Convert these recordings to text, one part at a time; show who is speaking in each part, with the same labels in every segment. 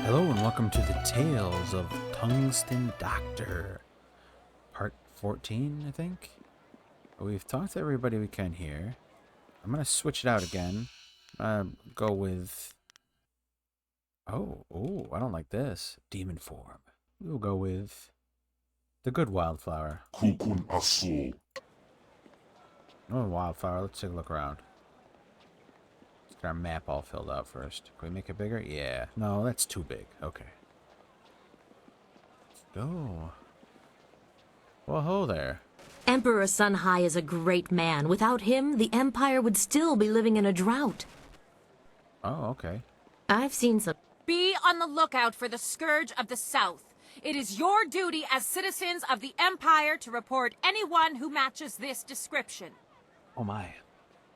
Speaker 1: Hello and welcome to the Tales of Tungsten Doktor, part 14, I think. We've talked to everybody we can here. I'm gonna switch it out again. Go with... Oh, I don't like this. Demon form. We'll go with the good wildflower.
Speaker 2: Kukun aso.
Speaker 1: Oh, wildflower. Let's take a look around. Let's get our map all filled out first. Can we make it bigger? Yeah. No, that's too big. Okay. Let's go. Well, ho there.
Speaker 3: Emperor Sunhai is a great man. Without him, the Empire would still be living in a drought.
Speaker 1: Oh, okay.
Speaker 3: I've seen some...
Speaker 4: Be on the lookout for the Scourge of the South. It is your duty as citizens of the Empire to report anyone who matches this description.
Speaker 1: Oh my.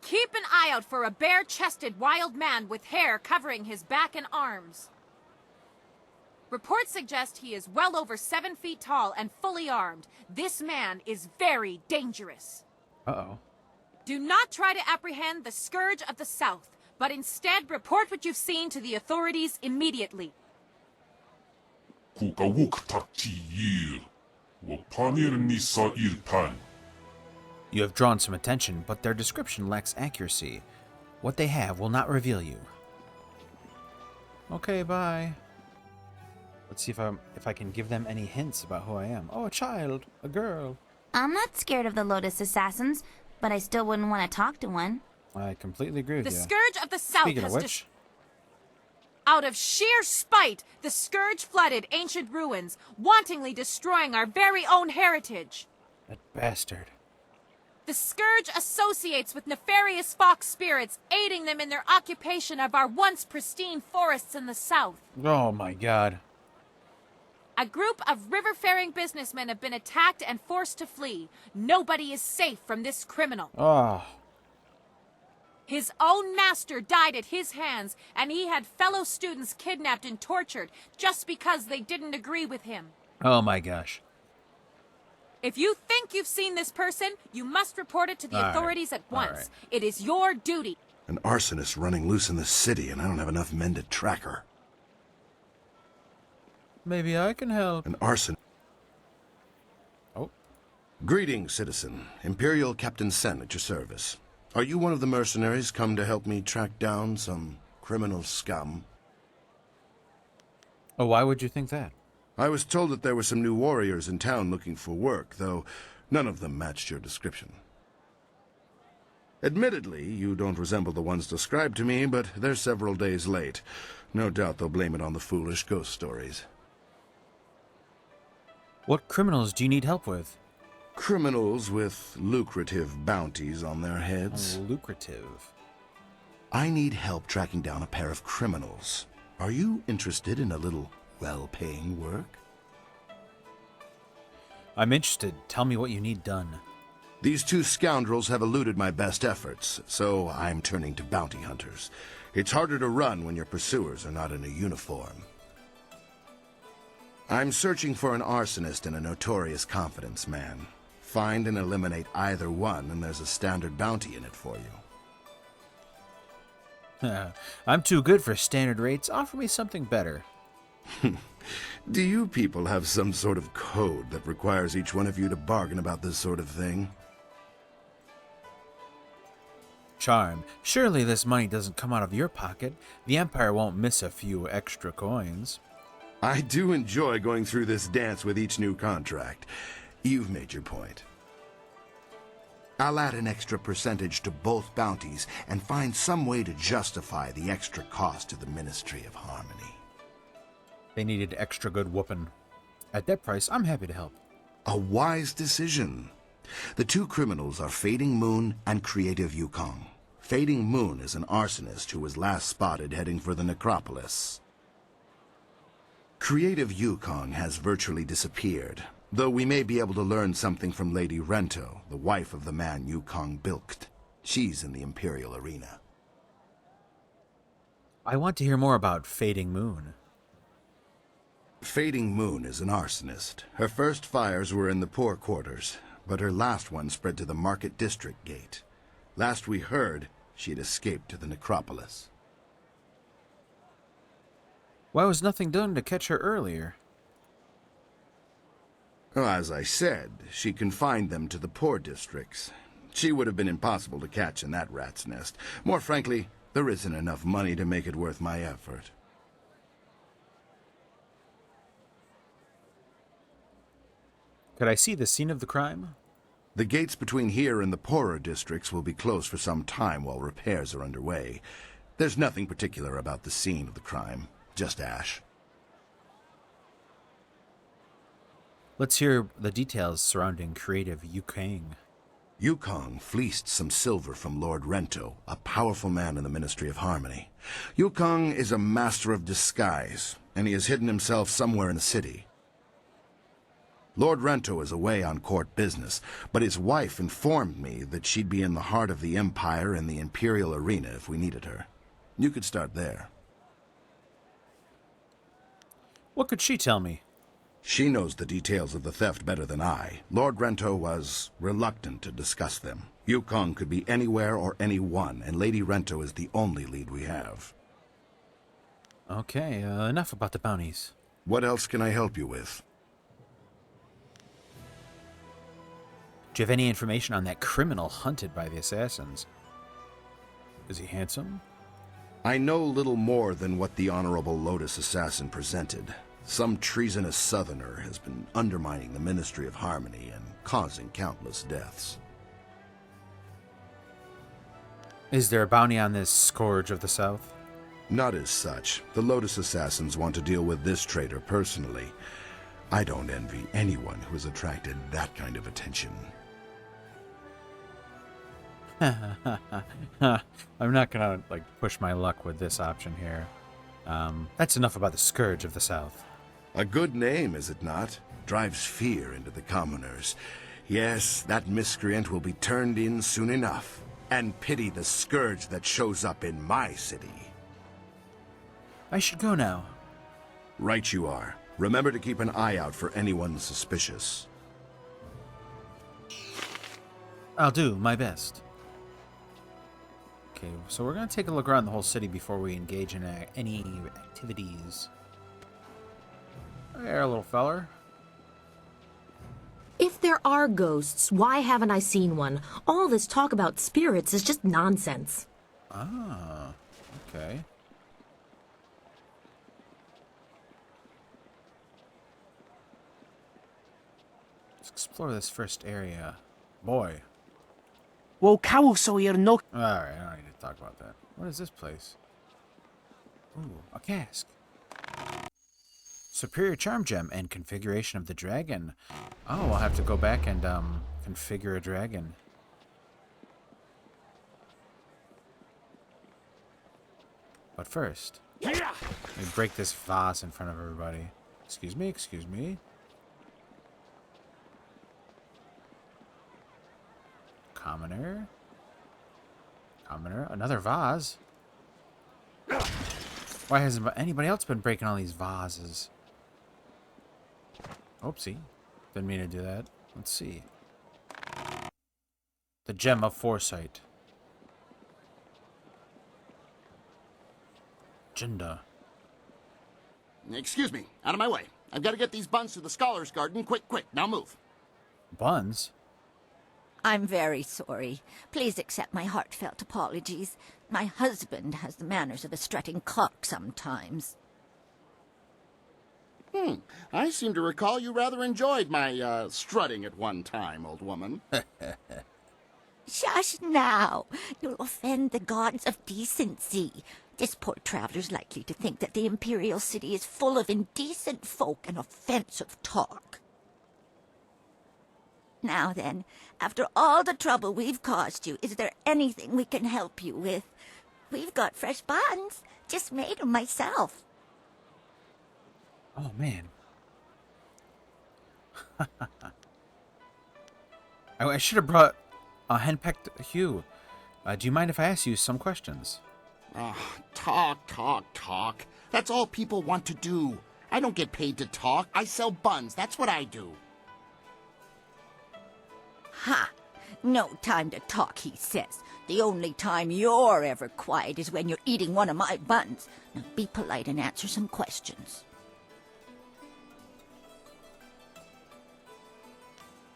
Speaker 4: Keep an eye out for a bare-chested wild man with hair covering his back and arms. Reports suggest he is well over 7 feet tall and fully armed. This man is very dangerous.
Speaker 1: Uh-oh.
Speaker 4: Do not try to apprehend the Scourge of the South, but instead report what you've seen to the authorities immediately.
Speaker 2: Kukawuk takti yir. Wapanir nisa irpan.
Speaker 1: You have drawn some attention, but their description lacks accuracy. What they have will not reveal you. Okay, bye. Let's see if I can give them any hints about who I am. Oh, a child, a girl.
Speaker 5: I'm not scared of the Lotus Assassins, but I still wouldn't want to talk to one.
Speaker 1: I completely agree with
Speaker 4: The
Speaker 1: you.
Speaker 4: Scourge of the South
Speaker 1: Speaking of
Speaker 4: has
Speaker 1: which,
Speaker 4: Out of sheer spite, the Scourge flooded ancient ruins, wantonly destroying our very own heritage.
Speaker 1: that bastard.
Speaker 4: The Scourge associates with nefarious fox spirits, aiding them in their occupation of our once pristine forests in the south.
Speaker 1: Oh my god.
Speaker 4: A group of river-faring businessmen have been attacked and forced to flee. Nobody is safe from this criminal.
Speaker 1: Oh.
Speaker 4: His own master died at his hands, and he had fellow students kidnapped and tortured just because they didn't agree with him.
Speaker 1: Oh my gosh.
Speaker 4: If you think you've seen this person, you must report it to the
Speaker 1: All right.
Speaker 4: authorities at
Speaker 1: All
Speaker 4: once.
Speaker 1: right.
Speaker 4: It is your duty.
Speaker 6: An arsonist running loose in the city, and I don't have enough men to track her.
Speaker 1: Maybe I can help.
Speaker 6: An arson...
Speaker 1: Oh.
Speaker 6: Greetings, citizen. Imperial Captain Sen at your service. Are you one of the mercenaries come to help me track down some criminal scum?
Speaker 1: Oh, why would you think that?
Speaker 6: I was told that there were some new warriors in town looking for work, though none of them matched your description. Admittedly, you don't resemble the ones described to me, but they're several days late. No doubt they'll blame it on the foolish ghost stories.
Speaker 1: What criminals do you need help with?
Speaker 6: Criminals with lucrative bounties on their heads.
Speaker 1: Lucrative.
Speaker 6: I need help tracking down a pair of criminals. Are you interested in a little well-paying work?
Speaker 1: I'm interested. Tell me what you need done.
Speaker 6: These two scoundrels have eluded my best efforts, so I'm turning to bounty hunters. It's harder to run when your pursuers are not in a uniform. I'm searching for an arsonist and a notorious confidence man. Find and eliminate either one, and there's a standard bounty in it for you.
Speaker 1: I'm too good for standard rates. Offer me something better.
Speaker 6: Do you people have some sort of code that requires each one of you to bargain about this sort of thing?
Speaker 1: Charm. Surely this money doesn't come out of your pocket. The Empire won't miss a few extra coins.
Speaker 6: I do enjoy going through this dance with each new contract. You've made your point. I'll add an extra percentage to both bounties and find some way to justify the extra cost to the Ministry of Harmony.
Speaker 1: They needed extra good whooping. At that price, I'm happy to help.
Speaker 6: A wise decision. The two criminals are Fading Moon and Creative Yukong. Fading Moon is an arsonist who was last spotted heading for the necropolis. Creative Yukong has virtually disappeared, though we may be able to learn something from Lady Rento, the wife of the man Yukong bilked. She's in the Imperial arena.
Speaker 1: I want to hear more about Fading Moon.
Speaker 6: Fading Moon is an arsonist. Her first fires were in the poor quarters, but her last one spread to the Market District Gate. Last we heard, she had escaped to the necropolis.
Speaker 1: Why was nothing done to catch her earlier?
Speaker 6: Well, as I said, she confined them to the poor districts. She would have been impossible to catch in that rat's nest. More frankly, there isn't enough money to make it worth my effort.
Speaker 1: Could I see the scene of the crime?
Speaker 6: The gates between here and the poorer districts will be closed for some time while repairs are underway. There's nothing particular about the scene of the crime, just ash.
Speaker 1: Let's hear the details surrounding creative Yukang.
Speaker 6: Yukong fleeced some silver from Lord Rento, a powerful man in the Ministry of Harmony. Yukong is a master of disguise, and he has hidden himself somewhere in the city. Lord Rento is away on court business, but his wife informed me that she'd be in the heart of the Empire in the Imperial Arena if we needed her. You could start there.
Speaker 1: What could she tell me?
Speaker 6: She knows the details of the theft better than I. Lord Rento was reluctant to discuss them. Yukong could be anywhere or anyone, and Lady Rento is the only lead we have.
Speaker 1: Okay, enough about the bounties.
Speaker 6: What else can I help you with?
Speaker 1: Do you have any information on that criminal hunted by the assassins? Is he handsome?
Speaker 6: I know little more than what the Honorable Lotus Assassin presented. Some treasonous southerner has been undermining the Ministry of Harmony and causing countless deaths.
Speaker 1: Is there a bounty on this Scourge of the South?
Speaker 6: Not as such. The Lotus Assassins want to deal with this traitor personally. I don't envy anyone who has attracted that kind of attention.
Speaker 1: I'm not gonna, push my luck with this option here. That's enough about the Scourge of the South.
Speaker 6: A good name, is it not? Drives fear into the commoners. Yes, that miscreant will be turned in soon enough. And pity the scourge that shows up in my city.
Speaker 1: I should go now.
Speaker 6: Right you are. Remember to keep an eye out for anyone suspicious.
Speaker 1: I'll do my best. Okay, so we're going to take a look around the whole city before we engage in any activities. There, little feller.
Speaker 3: If there are ghosts, why haven't I seen one? All this talk about spirits is just nonsense.
Speaker 1: Ah, okay. Let's explore this first area. Boy.
Speaker 7: Alright,
Speaker 1: Alright, I don't need to talk about that. What is this place? Ooh, a cask. Superior Charm Gem and Configuration of the Dragon. Oh, I'll have to go back and configure a dragon. But first, let me break this vase in front of everybody. Excuse me, excuse me. Commoner. Commoner. Another vase. Why hasn't anybody else been breaking all these vases? Oopsie. Didn't mean to do that. Let's see. The Gem of Foresight. Agenda.
Speaker 8: Excuse me, out of my way. I've got to get these buns to the Scholars Garden. Quick, quick, now move.
Speaker 1: Buns?
Speaker 9: I'm very sorry. Please accept my heartfelt apologies. My husband has the manners of a strutting clock sometimes.
Speaker 8: I seem to recall you rather enjoyed my, strutting at one time, old woman.
Speaker 9: Shush now! You'll offend the gods of decency. This poor traveler's likely to think that the Imperial City is full of indecent folk and offensive talk. Now then, after all the trouble we've caused you, is there anything we can help you with? We've got fresh buns. Just made them myself.
Speaker 1: Oh, man. I should have brought a henpecked Hugh. Do you mind if I ask you some questions?
Speaker 8: Talk. That's all people want to do. I don't get paid to talk. I sell buns. That's what I do.
Speaker 9: Ha! No time to talk, he says. The only time you're ever quiet is when you're eating one of my buns. Now be polite and answer some questions.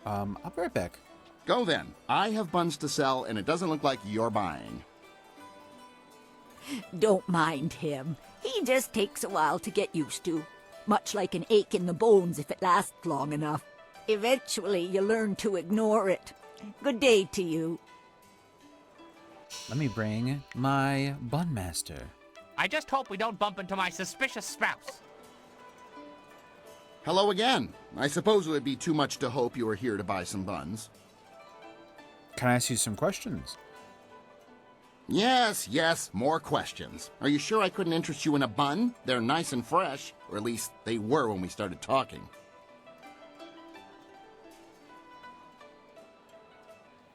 Speaker 1: I'll be right back.
Speaker 8: Go then. I have buns to sell, and it doesn't look like you're buying.
Speaker 9: Don't mind him. He just takes a while to get used to. Much like an ache in the bones if it lasts long enough. Eventually, you learn to ignore it. Good day to you.
Speaker 1: Let me bring my bun master.
Speaker 7: I just hope we don't bump into my suspicious spouse.
Speaker 8: Hello again. I suppose it would be too much to hope you were here to buy some buns.
Speaker 1: Can I ask you some questions?
Speaker 8: Yes, yes, more questions. Are you sure I couldn't interest you in a bun? They're nice and fresh, or at least they were when we started talking.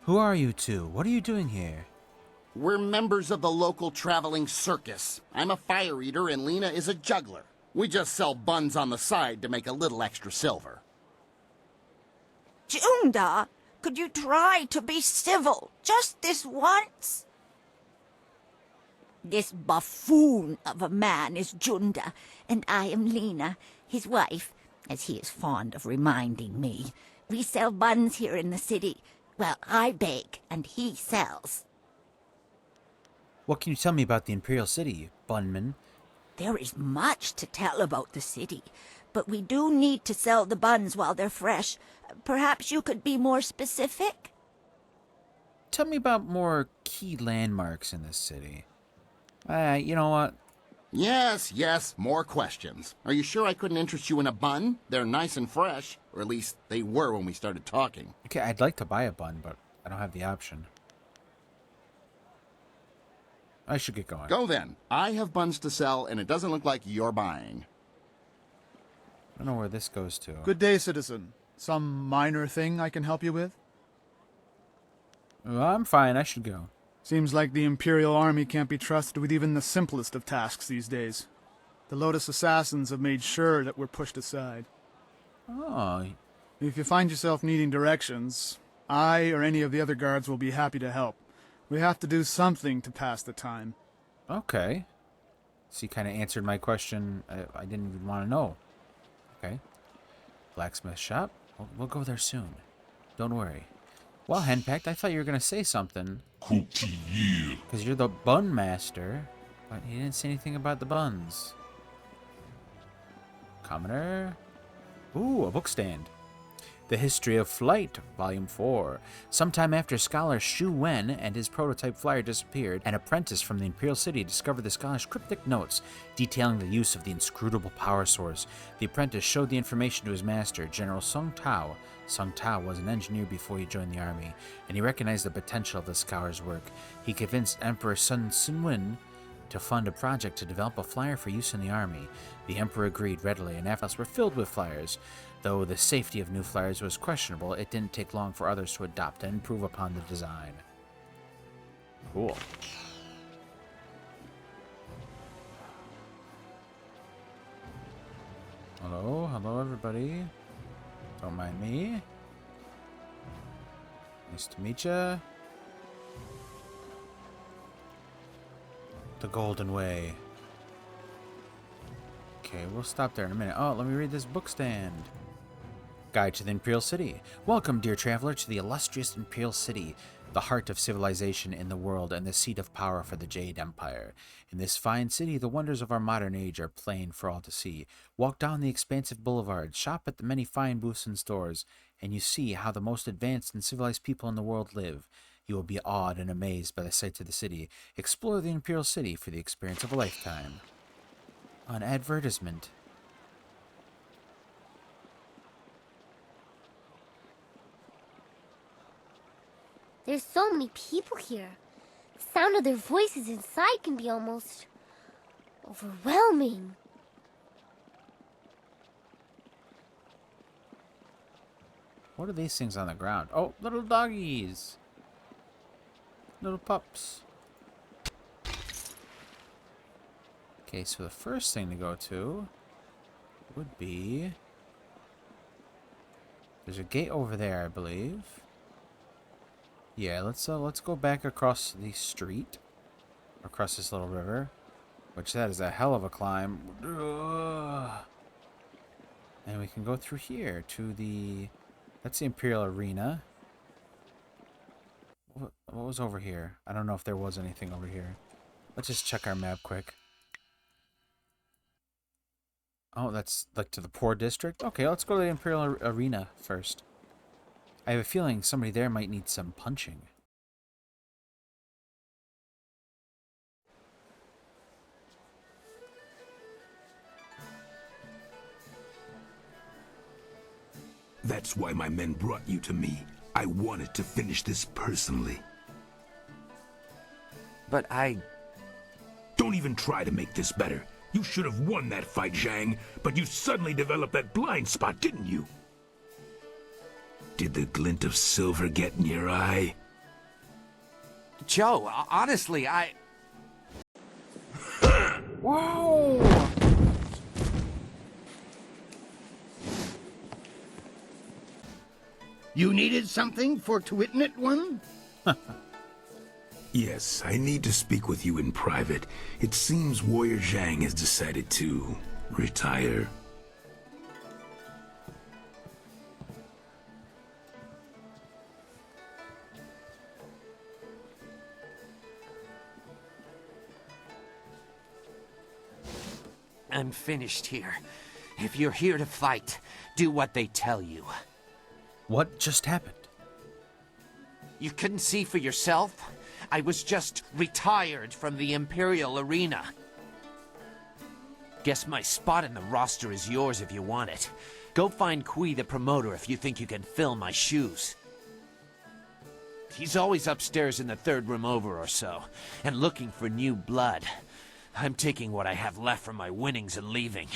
Speaker 1: Who are you two? What are you doing here?
Speaker 8: We're members of the local traveling circus. I'm a fire eater and Lena is a juggler. We just sell buns on the side to make a little extra silver.
Speaker 9: Junda, could you try to be civil just this once? This buffoon of a man is Junda, and I am Lena, his wife, as he is fond of reminding me. We sell buns here in the city. Well, I bake, and he sells.
Speaker 1: What can you tell me about the Imperial City, bunman?
Speaker 9: There is much to tell about the city, but we do need to sell the buns while they're fresh. Perhaps you could be more specific?
Speaker 1: Tell me about more key landmarks in this city. You know what?
Speaker 8: Yes, yes, more questions. Are you sure I couldn't interest you in a bun? They're nice and fresh, or at least they were when we started talking.
Speaker 1: Okay, I'd like to buy a bun, but I don't have the option. I should get going.
Speaker 8: Go then. I have buns to sell, and it doesn't look like you're buying.
Speaker 1: I don't know where this goes to.
Speaker 10: Good day, citizen. Some minor thing I can help you with?
Speaker 1: Well, I'm fine. I should go.
Speaker 10: Seems like the Imperial Army can't be trusted with even the simplest of tasks these days. The Lotus Assassins have made sure that we're pushed aside.
Speaker 1: Oh,
Speaker 10: If you find yourself needing directions, I or any of the other guards will be happy to help. We have to do something to pass the time.
Speaker 1: okay. So you kind of answered my question I didn't even want to know. Okay. Blacksmith shop. We'll go there soon. Don't worry. Well, Henpecked, I thought you were going to say something.
Speaker 2: Couturier.
Speaker 1: Because you're the bun master. But you didn't say anything about the buns. Commoner. Ooh, a book stand. The History of Flight, Volume 4. Sometime after scholar Shu Wen and his prototype flyer disappeared, an apprentice from the Imperial City discovered the scholar's cryptic notes detailing the use of the inscrutable power source. The apprentice showed the information to his master, General Sung Tao. Sung Tao was an engineer before he joined the army, and he recognized the potential of the scholar's work. He convinced Emperor Sun Sunwen to fund a project to develop a flyer for use in the army. The emperor agreed readily, and after were filled with flyers. Though the safety of new flyers was questionable, it didn't take long for others to adopt and improve upon the design. Cool. Hello everybody. Don't mind me. Nice to meet ya. The Golden Way. Okay, we'll stop there in a minute. Oh, let me read this book stand. Guide to the Imperial City. Welcome, dear traveler, to the illustrious Imperial City, the heart of civilization in the world and the seat of power for the Jade Empire. In this fine city, the wonders of our modern age are plain for all to see. Walk down the expansive boulevard, shop at the many fine booths and stores, and you see how the most advanced and civilized people in the world live. You will be awed and amazed by the sights of the city. Explore the Imperial City for the experience of a lifetime. An advertisement.
Speaker 11: There's so many people here. The sound of their voices inside can be almost overwhelming.
Speaker 1: What are these things on the ground? Oh, little doggies. Little pups. Okay, so the first thing to go to would be... There's a gate over there, I believe. Yeah, let's go back across the street, across this little river, which that is a hell of a climb. Ugh. And we can go through here to that's the Imperial Arena. What was over here? I don't know if there was anything over here. Let's just check our map quick. Oh, that's like to the poor district? Okay, let's go to the Imperial Arena first. I have a feeling somebody there might need some punching.
Speaker 12: That's why my men brought you to me. I wanted to finish this personally.
Speaker 13: But
Speaker 12: Don't even try to make this better. You should have won that fight, Zhang, but you suddenly developed that blind spot, didn't you? Did the glint of silver get in your eye?
Speaker 13: Joe, honestly,
Speaker 1: Whoa!
Speaker 8: You needed something for to witness one?
Speaker 12: Yes, I need to speak with you in private. It seems Warrior Zhang has decided to retire.
Speaker 13: I'm finished here. If you're here to fight, do what they tell you.
Speaker 1: What just happened?
Speaker 13: You couldn't see for yourself? I was just retired from the Imperial Arena. Guess my spot in the roster is yours if you want it. Go find Kui the promoter if you think you can fill my shoes. He's always upstairs in the third room over or so, and looking for new blood. I'm taking what I have left from my winnings and leaving.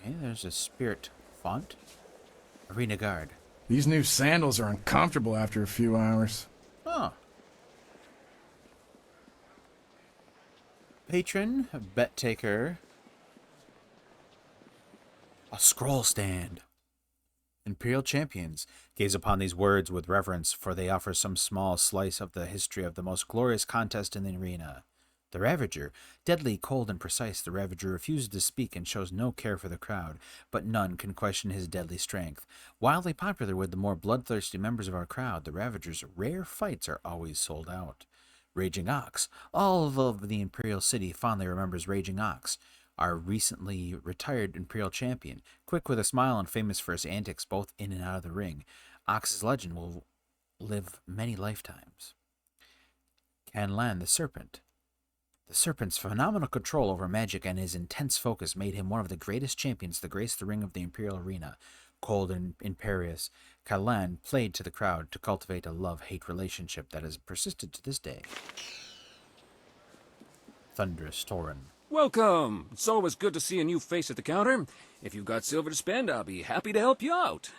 Speaker 1: Okay, there's a spirit font. Arena guard.
Speaker 10: These new sandals are uncomfortable after a few hours.
Speaker 1: Oh. Patron, bet taker. A scroll stand. Imperial champions gaze upon these words with reverence, for they offer some small slice of the history of the most glorious contest in the arena. The Ravager, deadly cold and precise, the Ravager refuses to speak and shows no care for the crowd, but none can question his deadly strength. Wildly popular with the more bloodthirsty members of our crowd, the Ravager's rare fights are always sold out. Raging Ox. All of the Imperial City fondly remembers Raging Ox, our recently retired Imperial champion, quick with a smile and famous for his antics both in and out of the ring. Ox's legend will live many lifetimes. Canlan the Serpent. The Serpent's phenomenal control over magic and his intense focus made him one of the greatest champions to grace the ring of the Imperial Arena. Cold and imperious, Canlan played to the crowd to cultivate a love-hate relationship that has persisted to this day. Thunderous Tauren.
Speaker 14: Welcome! It's always good to see a new face at the counter. If you've got silver to spend, I'll be happy to help you out.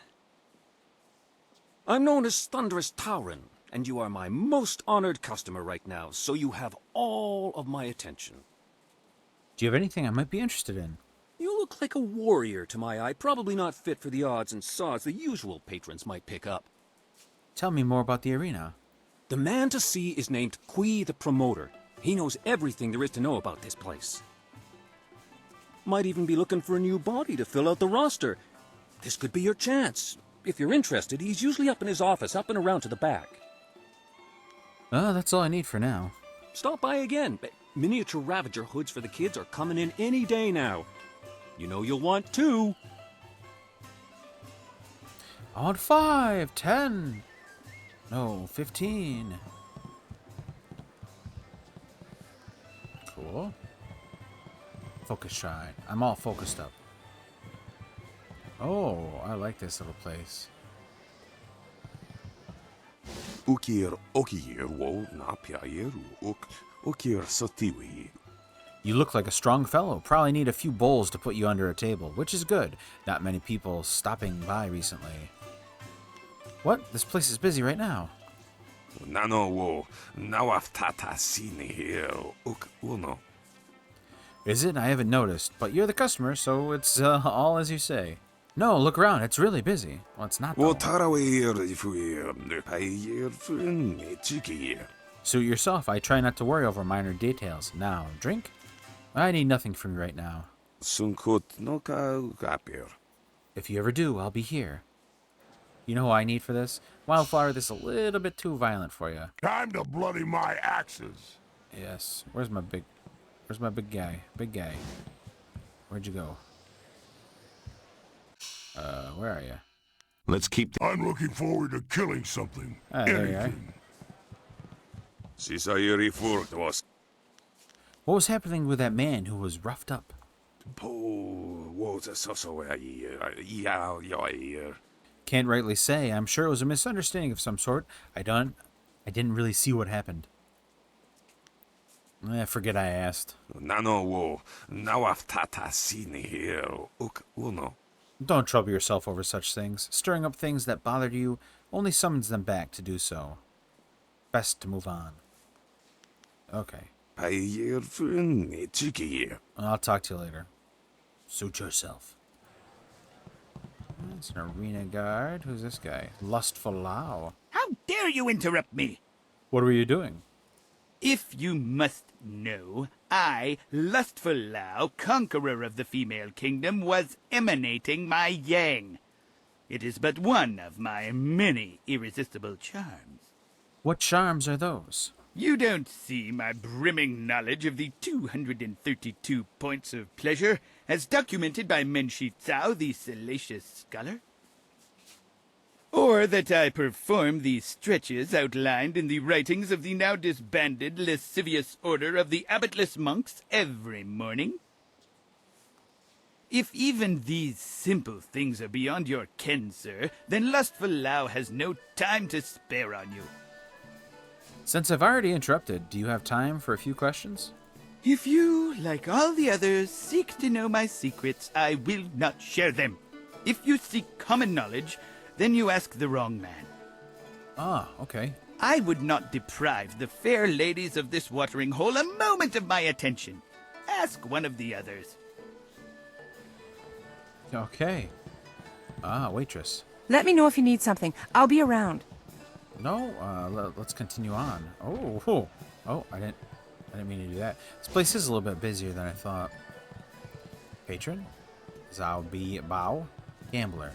Speaker 14: I'm known as Thunderous Tauren, and you are my most honored customer right now, so you have all of my attention.
Speaker 1: Do you have anything I might be interested in?
Speaker 14: You look like a warrior to my eye, probably not fit for the odds and sods the usual patrons might pick up.
Speaker 1: Tell me more about the arena.
Speaker 14: The man to see is named Kui the Promoter. He knows everything there is to know about this place. Might even be looking for a new body to fill out the roster. This could be your chance. If you're interested, he's usually up in his office, up and around to the back.
Speaker 1: Oh, that's all I need for now.
Speaker 14: Stop by again. Miniature Ravager hoods for the kids are coming in any day now. You know you'll want 2.
Speaker 1: I want 5, 10. No, 15. Cool. Focus shrine. I'm all focused up. Oh, I like this little place.
Speaker 2: Ukir okir wo napiayeru ukir sotiwi.
Speaker 1: You look like a strong fellow. Probably need a few bowls to put you under a table, which is good. Not many people stopping by recently. What? This place is busy right now.
Speaker 2: Nano wo nawaftata sini here uk uno.
Speaker 1: Is it? I haven't noticed, but you're the customer, so it's all as you say. No, look around. It's really busy. Well, it's not, though. Suit yourself. I try not to worry over minor details. Now, drink? I need nothing from you right now. If you ever do, I'll be here. You know who I need for this? Wildflower, this is a little bit too violent for you.
Speaker 12: Time to bloody my axes.
Speaker 1: Yes. Where's my big guy? Big guy. Where'd you go? Where are you?
Speaker 12: Let's keep. I'm looking forward to killing something.
Speaker 1: Ah, there you are. What was happening with that man who was roughed up? Can't rightly say. I'm sure it was a misunderstanding of some sort. I didn't really see what happened. Forget I asked. Don't trouble yourself over such things. Stirring up things that bothered you only summons them back to do so. Best to move on. Okay. I'll talk to you later. Suit yourself. It's an arena guard. Who's this guy? Lustful Lao.
Speaker 15: How dare you interrupt me?
Speaker 1: What were you doing?
Speaker 15: If you must know, I, Lustful Lao, conqueror of the female kingdom, was emanating my yang. It is but one of my many irresistible charms.
Speaker 1: What charms are those?
Speaker 15: You don't see my brimming knowledge of the 232 points of pleasure, as documented by Menshi Tsao, the salacious scholar? Or that I perform the stretches outlined in the writings of the now disbanded lascivious order of the abbotless monks every morning? If even these simple things are beyond your ken, sir, then Lustful Lao has no time to spare on you.
Speaker 1: Since I've already interrupted, do you have time for a few questions?
Speaker 15: If you, like all the others, seek to know my secrets, I will not share them. If you seek common knowledge, then you ask the wrong man.
Speaker 1: Ah, okay.
Speaker 15: I would not deprive the fair ladies of this watering hole a moment of my attention. Ask one of the others.
Speaker 1: Okay. Ah, waitress.
Speaker 16: Let me know if you need something. I'll be around.
Speaker 1: No, let's continue on. Oh, I didn't mean to do that. This place is a little bit busier than I thought. Patron? Zhao Bi Bao? Gambler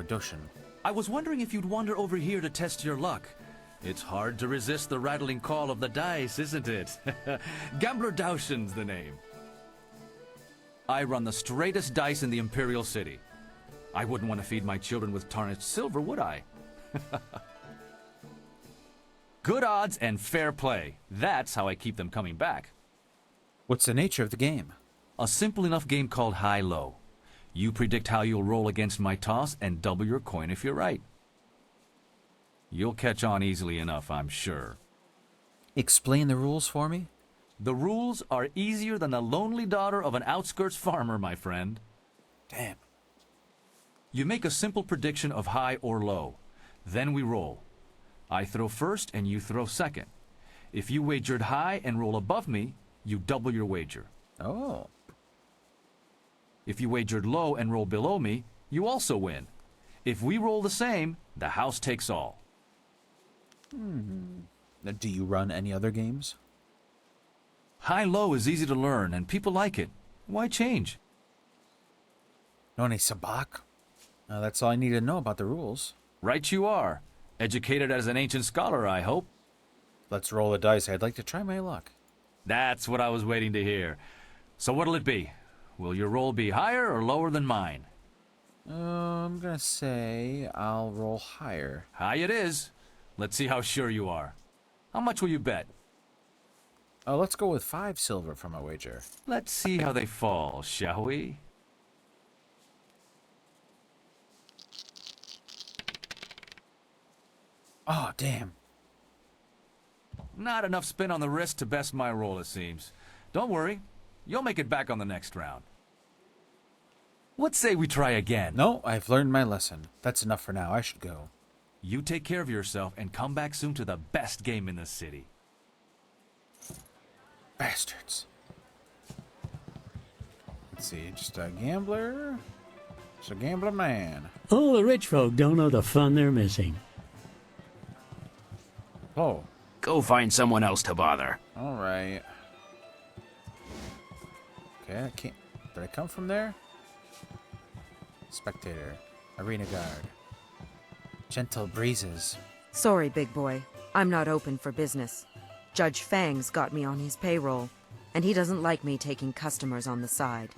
Speaker 1: Doshin.
Speaker 17: I was wondering if you'd wander over here to test your luck. It's hard to resist the rattling call of the dice, isn't it? Gambler Doshin's the name. I run the straightest dice in the Imperial City. I wouldn't want to feed my children with tarnished silver, would I? Good odds and fair play. That's how I keep them coming back.
Speaker 1: What's the nature of the game?
Speaker 17: A simple enough game called high-low. You predict how you'll roll against my toss and double your coin if you're right. You'll catch on easily enough, I'm sure.
Speaker 1: Explain the rules for me?
Speaker 17: The rules are easier than the lonely daughter of an outskirts farmer, my friend.
Speaker 1: Damn.
Speaker 17: You make a simple prediction of high or low. Then we roll. I throw first and you throw second. If you wagered high and roll above me, you double your wager.
Speaker 1: Oh.
Speaker 17: If you wagered low and roll below me, you also win. If we roll the same, the house takes all.
Speaker 1: Now, do you run any other games?
Speaker 17: High-low is easy to learn, and people like it. Why change?
Speaker 1: Noni Sabak? That's all I need to know about the rules.
Speaker 17: Right you are. Educated as an ancient scholar, I hope.
Speaker 1: Let's roll the dice. I'd like to try my luck.
Speaker 17: That's what I was waiting to hear. So what'll it be? Will your roll be higher or lower than mine?
Speaker 1: I'm gonna say I'll roll higher.
Speaker 17: High it is. Let's see how sure you are. How much will you bet?
Speaker 1: Let's go with 5 silver for my wager.
Speaker 17: Let's see how they fall, shall we?
Speaker 1: Oh, damn.
Speaker 17: Not enough spin on the wrist to best my roll, it seems. Don't worry. You'll make it back on the next round. What say we try again?
Speaker 1: No, I've learned my lesson. That's enough for now. I should go.
Speaker 17: You take care of yourself and come back soon to the best game in the city.
Speaker 1: Bastards. Let's see, just a gambler. Just a gambler man.
Speaker 18: All the rich folk don't know the fun they're missing.
Speaker 1: Oh.
Speaker 19: Go find someone else to bother.
Speaker 1: Alright. Okay, I can't. Did I come from there? Spectator. Arena guard. Gentle breezes.
Speaker 16: Sorry, big boy. I'm not open for business. Judge Fang's got me on his payroll, and he doesn't like me taking customers on the side.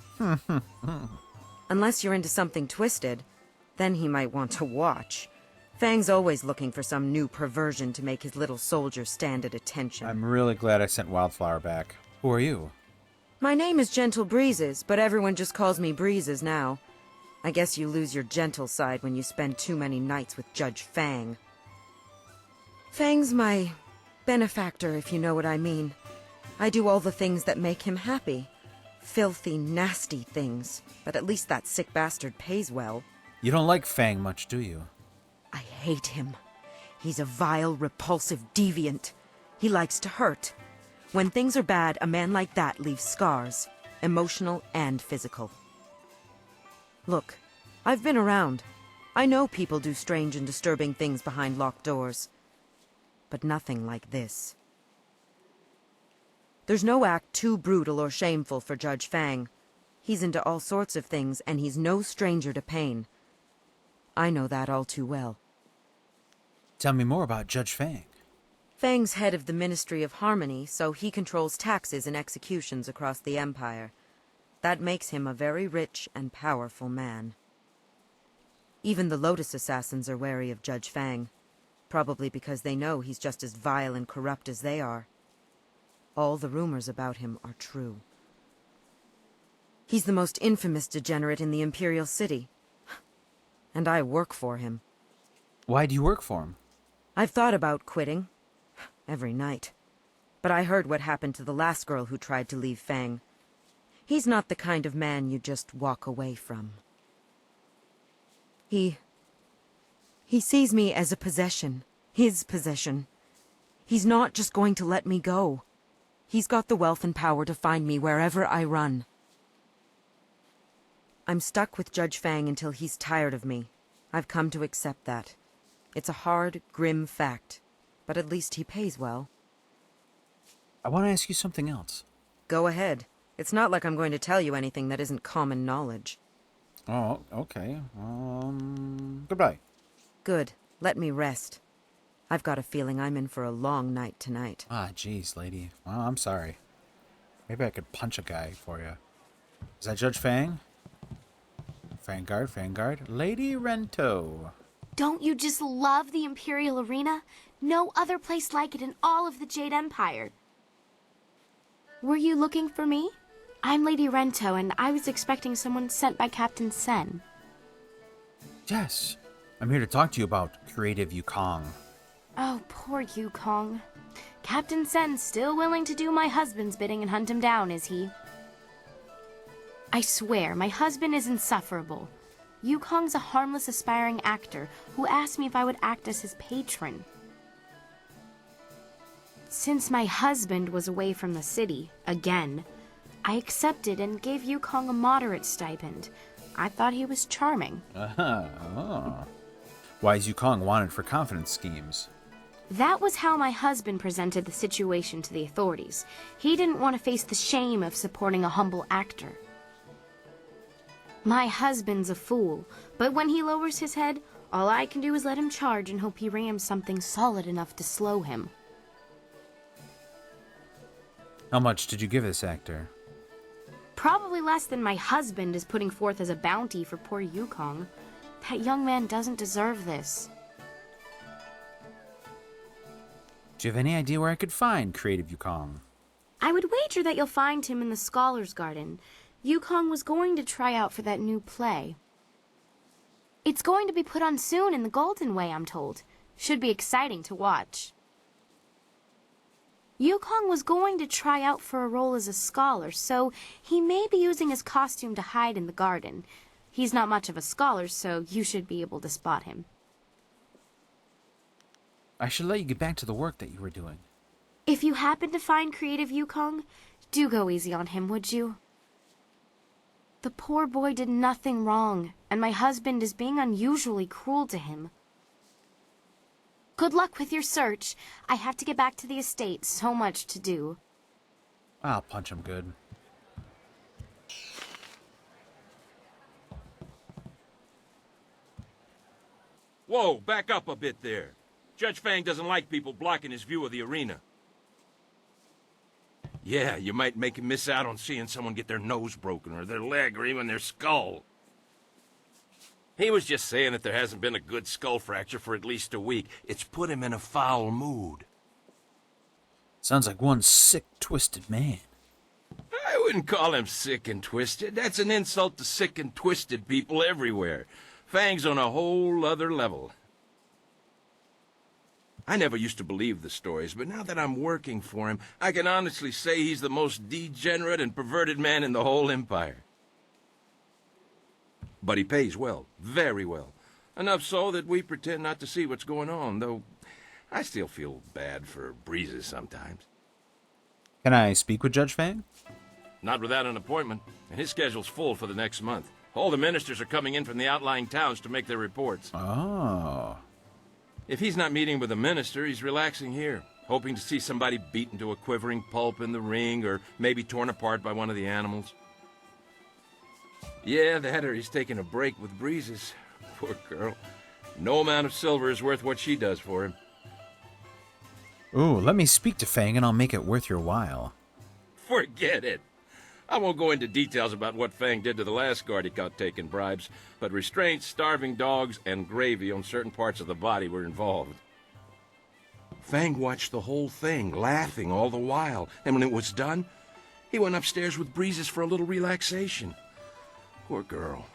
Speaker 16: Unless you're into something twisted, then he might want to watch. Fang's always looking for some new perversion to make his little soldier stand at attention.
Speaker 1: I'm really glad I sent Wildflower back. Who are you?
Speaker 16: My name is Gentle Breezes, but everyone just calls me Breezes now. I guess you lose your gentle side when you spend too many nights with Judge Fang. Fang's my benefactor, if you know what I mean. I do all the things that make him happy. Filthy, nasty things. But at least that sick bastard pays well.
Speaker 1: You don't like Fang much, do you?
Speaker 16: I hate him. He's a vile, repulsive deviant. He likes to hurt. When things are bad, a man like that leaves scars, emotional and physical. Look, I've been around. I know people do strange and disturbing things behind locked doors. But nothing like this. There's no act too brutal or shameful for Judge Fang. He's into all sorts of things, and he's no stranger to pain. I know that all too well.
Speaker 1: Tell me more about Judge Fang.
Speaker 16: Fang's head of the Ministry of Harmony, so he controls taxes and executions across the Empire. That makes him a very rich and powerful man. Even the Lotus Assassins are wary of Judge Fang, probably because they know he's just as vile and corrupt as they are. All the rumors about him are true. He's the most infamous degenerate in the Imperial City. And I work for him.
Speaker 1: Why do you work for him?
Speaker 16: I've thought about quitting. Every night. But I heard what happened to the last girl who tried to leave Fang. He's not the kind of man you just walk away from. He sees me as a possession. His possession. He's not just going to let me go. He's got the wealth and power to find me wherever I run. I'm stuck with Judge Fang until he's tired of me. I've come to accept that. It's a hard, grim fact. But at least he pays well.
Speaker 1: I want to ask you something else.
Speaker 16: Go ahead. It's not like I'm going to tell you anything that isn't common knowledge.
Speaker 1: Oh, okay. Goodbye.
Speaker 16: Good. Let me rest. I've got a feeling I'm in for a long night tonight.
Speaker 1: Ah, jeez, lady. Well, I'm sorry. Maybe I could punch a guy for you. Is that Judge Fang? Fangard. Lady Rento.
Speaker 20: Don't you just love the Imperial Arena? No other place like it in all of the Jade Empire. Were you looking for me? I'm Lady Rento, and I was expecting someone sent by Captain Sen.
Speaker 1: Yes. I'm here to talk to you about Creative Yukong.
Speaker 20: Oh, poor Yukong. Captain Sen's still willing to do my husband's bidding and hunt him down, is he? I swear, my husband is insufferable. Yukong's a harmless aspiring actor who asked me if I would act as his patron. Since my husband was away from the city, again, I accepted and gave Yukong a moderate stipend. I thought he was charming.
Speaker 1: Why is Yukong wanted for confidence schemes?
Speaker 20: That was how my husband presented the situation to the authorities. He didn't want to face the shame of supporting a humble actor. My husband's a fool, but when he lowers his head, all I can do is let him charge and hope he rams something solid enough to slow him.
Speaker 1: How much did you give this actor?
Speaker 20: Probably less than my husband is putting forth as a bounty for poor Yukong. That young man doesn't deserve this.
Speaker 1: Do you have any idea where I could find Creative Yukong?
Speaker 20: I would wager that you'll find him in the Scholars' Garden. Yukong was going to try out for that new play. It's going to be put on soon in the Golden Way, I'm told. Should be exciting to watch. Yukong was going to try out for a role as a scholar, so he may be using his costume to hide in the garden. He's not much of a scholar, so you should be able to spot him.
Speaker 1: I should let you get back to the work that you were doing.
Speaker 20: If you happen to find Creative Yukong, do go easy on him, would you? The poor boy did nothing wrong, and my husband is being unusually cruel to him. Good luck with your search. I have to get back to the estate. So much to do.
Speaker 1: I'll punch him good.
Speaker 21: Whoa, back up a bit there. Judge Fang doesn't like people blocking his view of the arena. Yeah, you might make him miss out on seeing someone get their nose broken, or their leg, or even their skull. He was just saying that there hasn't been a good skull fracture for at least a week. It's put him in a foul mood.
Speaker 1: Sounds like one sick, twisted man.
Speaker 21: I wouldn't call him sick and twisted. That's an insult to sick and twisted people everywhere. Fang's on a whole other level. I never used to believe the stories, but now that I'm working for him, I can honestly say he's the most degenerate and perverted man in the whole Empire. But he pays well, very well. Enough so that we pretend not to see what's going on, though I still feel bad for Breezes sometimes.
Speaker 1: Can I speak with Judge Fang?
Speaker 21: Not without an appointment, and his schedule's full for the next month. All the ministers are coming in from the outlying towns to make their reports.
Speaker 1: Oh.
Speaker 21: If he's not meeting with a minister, he's relaxing here, hoping to see somebody beaten to a quivering pulp in the ring, or maybe torn apart by one of the animals. Yeah, that or he's taking a break with Breezes. Poor girl. No amount of silver is worth what she does for him.
Speaker 1: Ooh, let me speak to Fang and I'll make it worth your while.
Speaker 21: Forget it. I won't go into details about what Fang did to the last guard he caught taking bribes, but restraints, starving dogs, and gravy on certain parts of the body were involved. Fang watched the whole thing, laughing all the while, and when it was done, he went upstairs with Breezes for a little relaxation. Poor girl.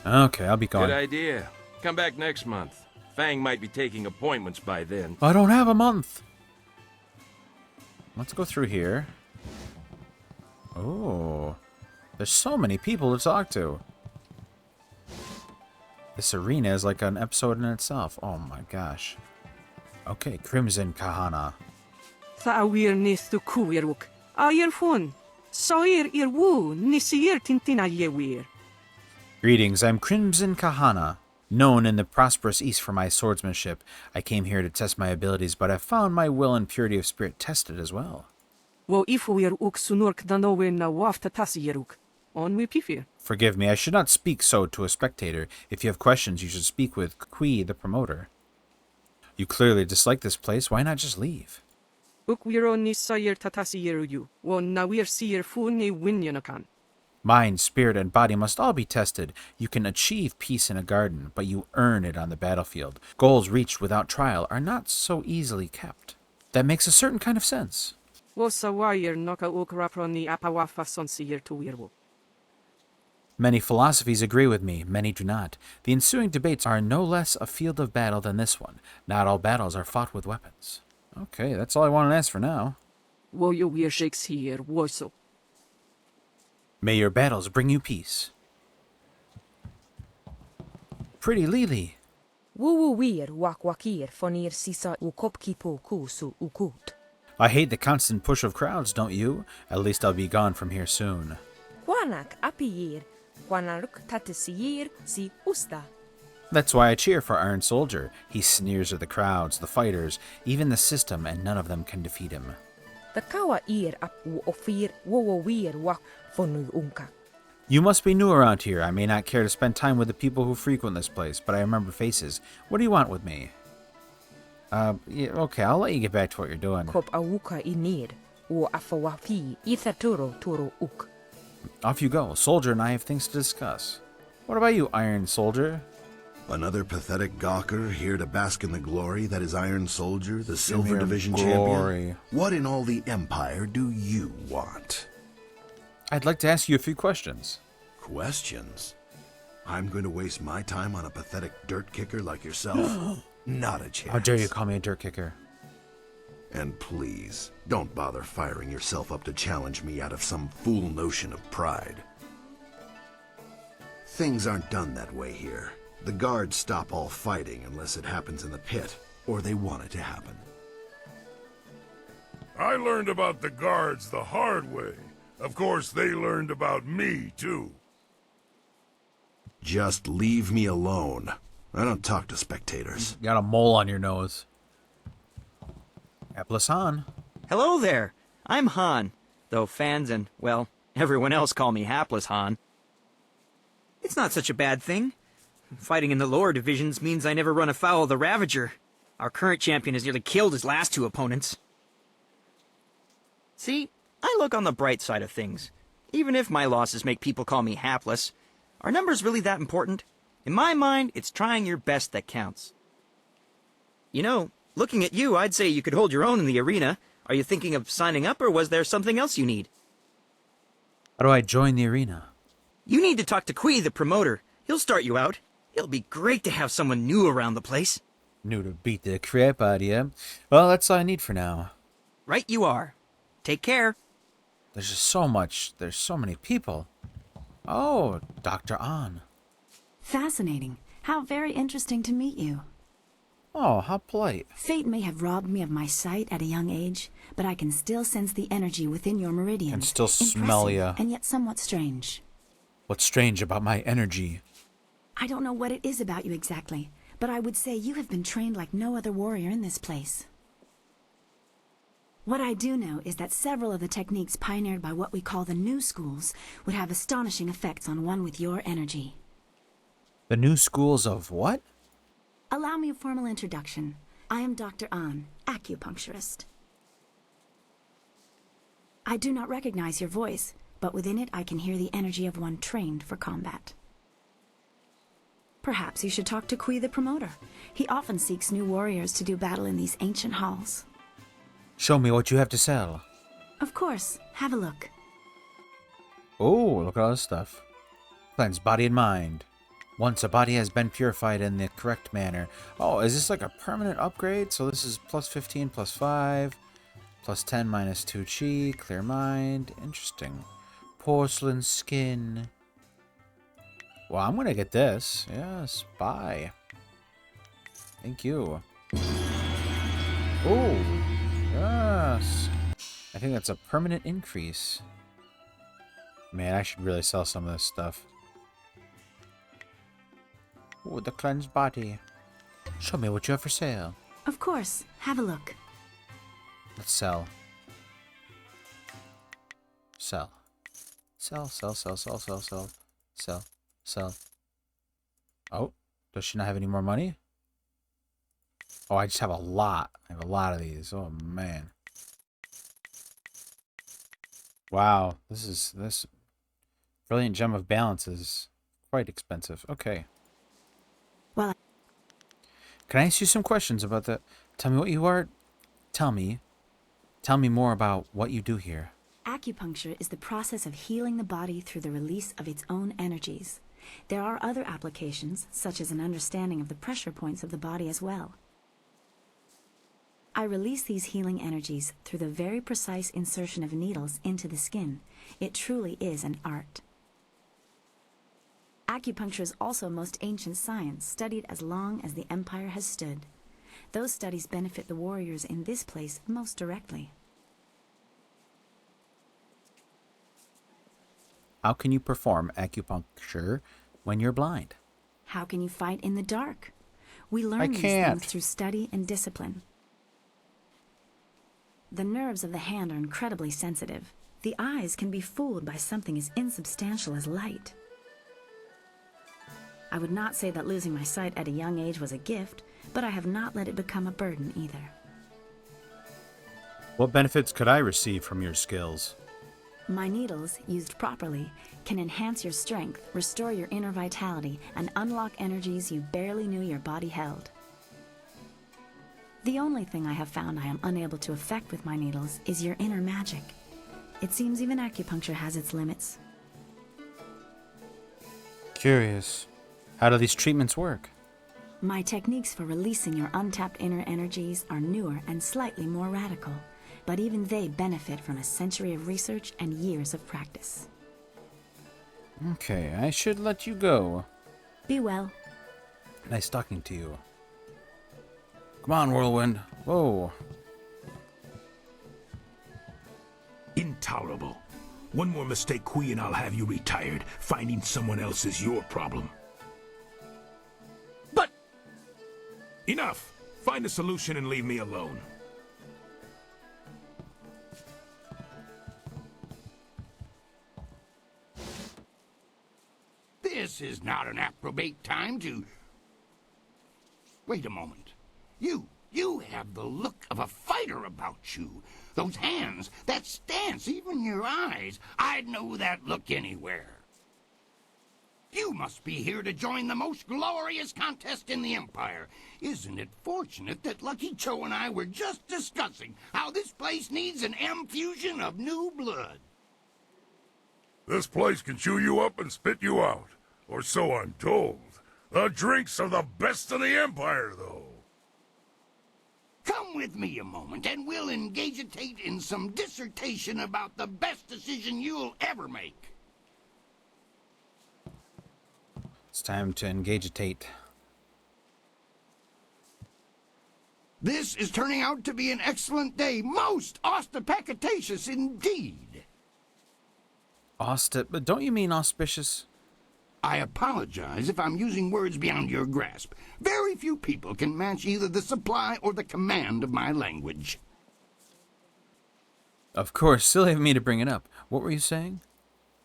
Speaker 1: Okay, I'll be going.
Speaker 21: Good idea. Come back next month. Fang might be taking appointments by then.
Speaker 1: I don't have a month. Let's go through here. Oh, there's so many people to talk to. This arena is like an episode in itself. Oh my gosh. Okay, Crimson Kahana.
Speaker 22: Thawir nistu kuiruk. Ayer fun. Soir irwu nisir tintina yewir.
Speaker 1: Greetings, I'm Crimson Kahana, known in the prosperous East for my swordsmanship. I came here to test my abilities, but I found my will and purity of spirit tested as well.
Speaker 22: Wo ifuir uk sunurk danowe na wafta tasieruk. On we pifir.
Speaker 1: Forgive me, I should not speak so to a spectator. If you have questions, you should speak with Kui, the promoter. You clearly dislike this place. Why not just leave?
Speaker 22: Uk wiro ni sayer tatasieru you. Wo nawir sier fu ni winyanakan.
Speaker 1: Mind, spirit, and body must all be tested. You can achieve peace in a garden, but you earn it on the battlefield. Goals reached without trial are not so easily kept. That makes a certain kind of sense.
Speaker 22: Wo sawayer noka uk raproni apawafa son sier tu wirwo.
Speaker 1: Many philosophies agree with me, many do not. The ensuing debates are no less a field of battle than this one. Not all battles are fought with weapons. Okay, that's all I want to ask for now.
Speaker 22: Wo yo wir shakes here, wo so.
Speaker 1: May your battles bring you peace. Pretty Lily.
Speaker 16: Woo wir wakwakir fonir sisa ukopkipo kusu ukut.
Speaker 1: I hate the constant push of crowds, don't you? At least I'll be gone from here soon.
Speaker 16: Kwanak apiyir, kwanaruk tatisiyir si usta.
Speaker 1: That's why I cheer for Iron Soldier. He sneers at the crowds, the fighters, even the system, and none of them can defeat him.
Speaker 16: The kawa ir ap ofir wo wir wak fonu unka.
Speaker 1: You must be new around here. I may not care to spend time with the people who frequent this place, but I remember faces. What do you want with me? Yeah, okay, I'll let you get back to what you're doing.
Speaker 16: Kop awuka inir, wo afawafi ithaturo turo uk.
Speaker 1: Off you go. Soldier and I have things to discuss. What about you, Iron Soldier?
Speaker 6: Another pathetic gawker here to bask in the glory that is Iron Soldier, the Silver
Speaker 1: Give me
Speaker 6: Division
Speaker 1: glory.
Speaker 6: champion? What in all the Empire do you want?
Speaker 1: I'd like to ask you a few questions.
Speaker 6: Questions? I'm going to waste my time on a pathetic dirt kicker like yourself? Not a chance.
Speaker 1: How dare you call me a dirt kicker?
Speaker 6: And please, don't bother firing yourself up to challenge me out of some fool notion of pride. Things aren't done that way here. The guards stop all fighting unless it happens in the pit, or they want it to happen.
Speaker 12: I learned about the guards the hard way. Of course, they learned about me, too.
Speaker 6: Just leave me alone. I don't talk to spectators.
Speaker 1: You got a mole on your nose. Hapless Han.
Speaker 4: Hello there. I'm Han, though fans and, well, everyone else call me Hapless Han. It's not such a bad thing. Fighting in the lower divisions means I never run afoul of the Ravager. Our current champion has nearly killed his last two opponents. See, I look on the bright side of things. Even if my losses make people call me hapless, are numbers really that important? In my mind, it's trying your best that counts. You know, looking at you, I'd say you could hold your own in the arena. Are you thinking of signing up, or was there something else you need?
Speaker 1: How do I join the arena?
Speaker 4: You need to talk to Kui, the promoter. He'll start you out. It'll be great to have someone new around the place.
Speaker 1: New to beat the crap out of you. Well, that's all I need for now.
Speaker 4: Right you are. Take care.
Speaker 1: There's just so much. There's so many people. Oh, Dr. An.
Speaker 5: Fascinating. How very interesting to meet you.
Speaker 1: Oh, how polite.
Speaker 5: Fate may have robbed me of my sight at a young age, but I can still sense the energy within your meridian.
Speaker 1: And still smell ya.
Speaker 5: And yet somewhat strange.
Speaker 1: What's strange about my energy?
Speaker 5: I don't know what it is about you exactly, but I would say you have been trained like no other warrior in this place. What I do know is that several of the techniques pioneered by what we call the new schools would have astonishing effects on one with your energy.
Speaker 1: The new schools of what?
Speaker 5: Allow me a formal introduction. I am Dr. An, acupuncturist. I do not recognize your voice, but within it I can hear the energy of one trained for combat. Perhaps you should talk to Kui the promoter. He often seeks new warriors to do battle in these ancient halls.
Speaker 1: Show me what you have to sell.
Speaker 5: Of course. Have a look.
Speaker 1: Oh, look at all this stuff. Cleanse body and mind. Once a body has been purified in the correct manner. Oh, is this like a permanent upgrade? So this is plus 15, plus 5, plus 10, minus 2 chi, clear mind. Interesting. Porcelain skin. Well, I'm going to get this. Yes, buy. Thank you. Oh, yes. I think that's a permanent increase. Man, I should really sell some of this stuff. Oh, the cleansed body. Show me what you have for sale.
Speaker 5: Of course. Have a look.
Speaker 1: Let's sell. Sell. Sell, sell, sell, sell, sell, sell. Sell. Sell. Oh, does she not have any more money? Oh, I just have a lot. I have a lot of these. Oh, man. Wow, this brilliant gem of balance is quite expensive. Okay.
Speaker 5: Well,
Speaker 1: can I ask you some questions about that? Tell me what you are. Tell me more about what you do here.
Speaker 5: Acupuncture is the process of healing the body through the release of its own energies. There are other applications, such as an understanding of the pressure points of the body as well. I release these healing energies through the very precise insertion of needles into the skin. It truly is an art. Acupuncture is also most ancient science, studied as long as the Empire has stood. Those studies benefit the warriors in this place most directly.
Speaker 1: How can you perform acupuncture when you're blind?
Speaker 5: How can you fight in the dark? We learn these things through study and discipline. The nerves of the hand are incredibly sensitive. The eyes can be fooled by something as insubstantial as light. I would not say that losing my sight at a young age was a gift, but I have not let it become a burden either.
Speaker 1: What benefits could I receive from your skills?
Speaker 5: My needles, used properly, can enhance your strength, restore your inner vitality, and unlock energies you barely knew your body held. The only thing I have found I am unable to affect with my needles is your inner magic. It seems even acupuncture has its limits.
Speaker 1: Curious. How do these treatments work?
Speaker 5: My techniques for releasing your untapped inner energies are newer and slightly more radical, but even they benefit from a century of research and years of practice.
Speaker 1: Okay, I should let you go.
Speaker 5: Be well.
Speaker 1: Nice talking to you. Come on, Whirlwind. Whoa.
Speaker 12: Intolerable. One more mistake, Kui, and I'll have you retired. Finding someone else is your problem.
Speaker 15: But...
Speaker 12: Enough! Find a solution and leave me alone.
Speaker 3: This is not an appropriate time to... Wait a moment. You have the look of a fighter about you. Those hands, that stance, even your eyes. I'd know that look anywhere. You must be here to join the most glorious contest in the Empire. Isn't it fortunate that Lucky Cho and I were just discussing how this place needs an M-fusion of new blood?
Speaker 7: This place can chew you up and spit you out. Or so I'm told. The drinks are the best in the Empire, though.
Speaker 3: Come with me a moment, and we'll engagitate in some dissertation about the best decision you'll ever make.
Speaker 1: It's time to engagitate.
Speaker 3: This is turning out to be an excellent day, most ostentatious indeed.
Speaker 1: But don't you mean auspicious?
Speaker 3: I apologize if I'm using words beyond your grasp. Very few people can match either the supply or the command of my language.
Speaker 1: Of course, silly of me to bring it up. What were you saying?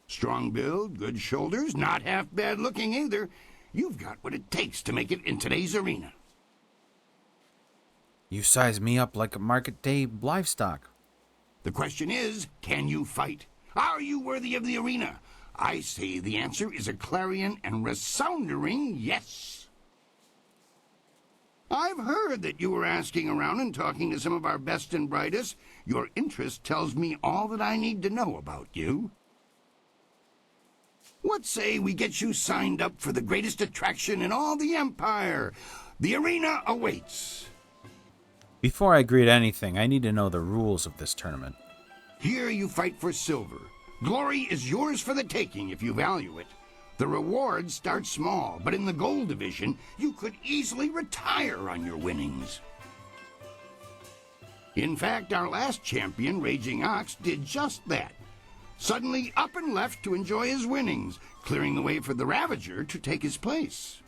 Speaker 3: Strong build, good shoulders, not half bad looking either. You've got what it takes to make it in today's arena.
Speaker 1: You size me up like a market day livestock.
Speaker 3: The question is, can you fight? Are you worthy of the arena? I say the answer is a clarion and resounding yes. I've heard that you were asking around and talking to some of our best and brightest. Your interest tells me all that I need to know about you. What say we get you signed up for the greatest attraction in all the Empire? The arena awaits.
Speaker 1: Before I agree to anything, I need to know the rules of this tournament.
Speaker 3: Here you fight for silver. Glory is yours for the taking if you value it. The reward starts small, but in the gold division, you could easily retire on your winnings. In fact, our last champion, Raging Ox, did just that. Suddenly up and left to enjoy his winnings, clearing the way for the Ravager to take his place.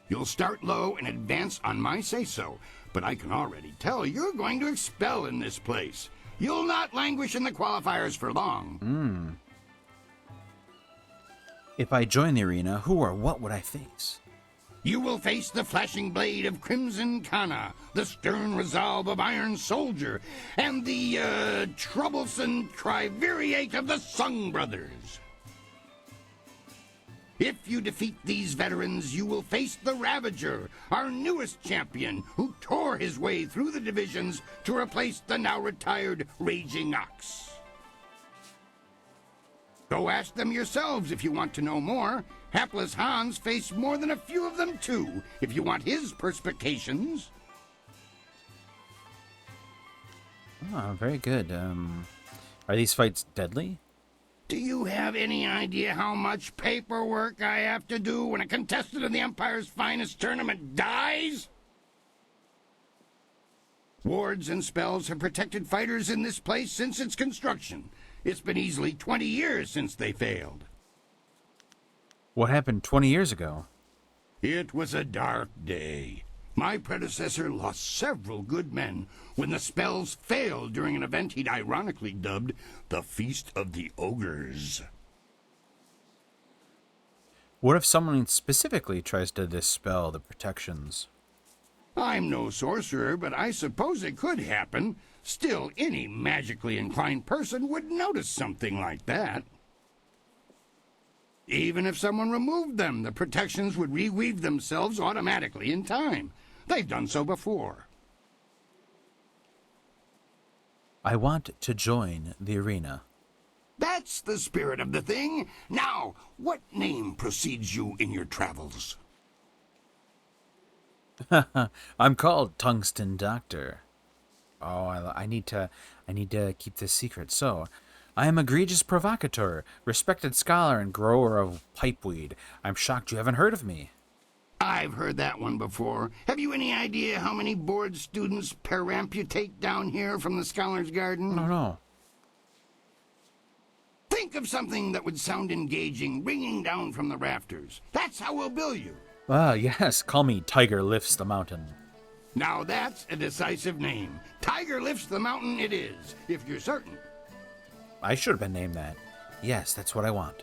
Speaker 3: You'll start low and advance on my say-so, but I can already tell you're going to expel in this place. You'll not languish in the qualifiers for long.
Speaker 1: If I join the arena, who or what would I face?
Speaker 3: You will face the flashing blade of Crimson Kana, the stern resolve of Iron Soldier, and the, troublesome triumvirate of the Sung Brothers. If you defeat these veterans, you will face the Ravager, our newest champion, who tore his way through the divisions to replace the now-retired Raging Ox. Go ask them yourselves if you want to know more. Hapless Hans faced more than a few of them, too, if you want his perspications.
Speaker 1: Oh, very good. Are these fights deadly?
Speaker 3: Do you have any idea how much paperwork I have to do when a contestant of the Empire's finest tournament dies? Wards and spells have protected fighters in this place since its construction. It's been easily 20 years since they failed.
Speaker 1: What happened 20 years ago?
Speaker 3: It was a dark day. My predecessor lost several good men when the spells failed during an event he'd ironically dubbed the Feast of the Ogres.
Speaker 1: What if someone specifically tries to dispel the protections?
Speaker 3: I'm no sorcerer, but I suppose it could happen. Still, any magically inclined person would notice something like that. Even if someone removed them, the protections would reweave themselves automatically in time. They've done so before.
Speaker 1: I want to join the arena.
Speaker 3: That's the spirit of the thing. Now, what name precedes you in your travels?
Speaker 1: I'm called Tungsten Doktor. Oh, I need to keep this secret. So, I am egregious provocateur, respected scholar and grower of pipeweed. I'm shocked you haven't heard of me.
Speaker 3: I've heard that one before. Have you any idea how many board students peramputate down here from the Scholar's Garden?
Speaker 1: No.
Speaker 3: Think of something that would sound engaging, ringing down from the rafters. That's how we'll bill you.
Speaker 1: Ah, yes. Call me Tiger Lifts the Mountain.
Speaker 3: Now that's a decisive name. Tiger Lifts the Mountain it is, if you're certain.
Speaker 1: I should have been named that. Yes, that's what I want.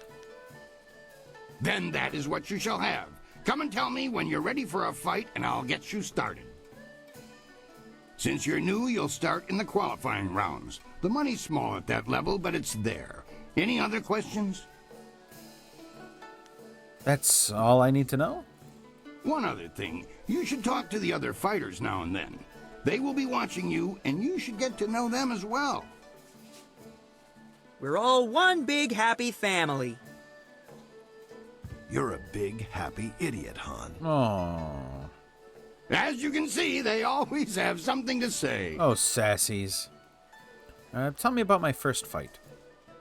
Speaker 3: Then that is what you shall have. Come and tell me when you're ready for a fight, and I'll get you started. Since you're new, you'll start in the qualifying rounds. The money's small at that level, but it's there. Any other questions?
Speaker 1: That's all I need to know?
Speaker 3: One other thing. You should talk to the other fighters now and then. They will be watching you, and you should get to know them as well.
Speaker 4: We're all one big happy family.
Speaker 6: You're a big, happy idiot, Han.
Speaker 1: Oh.
Speaker 3: As you can see, they always have something to say.
Speaker 1: Oh, sassies. Tell me about my first fight.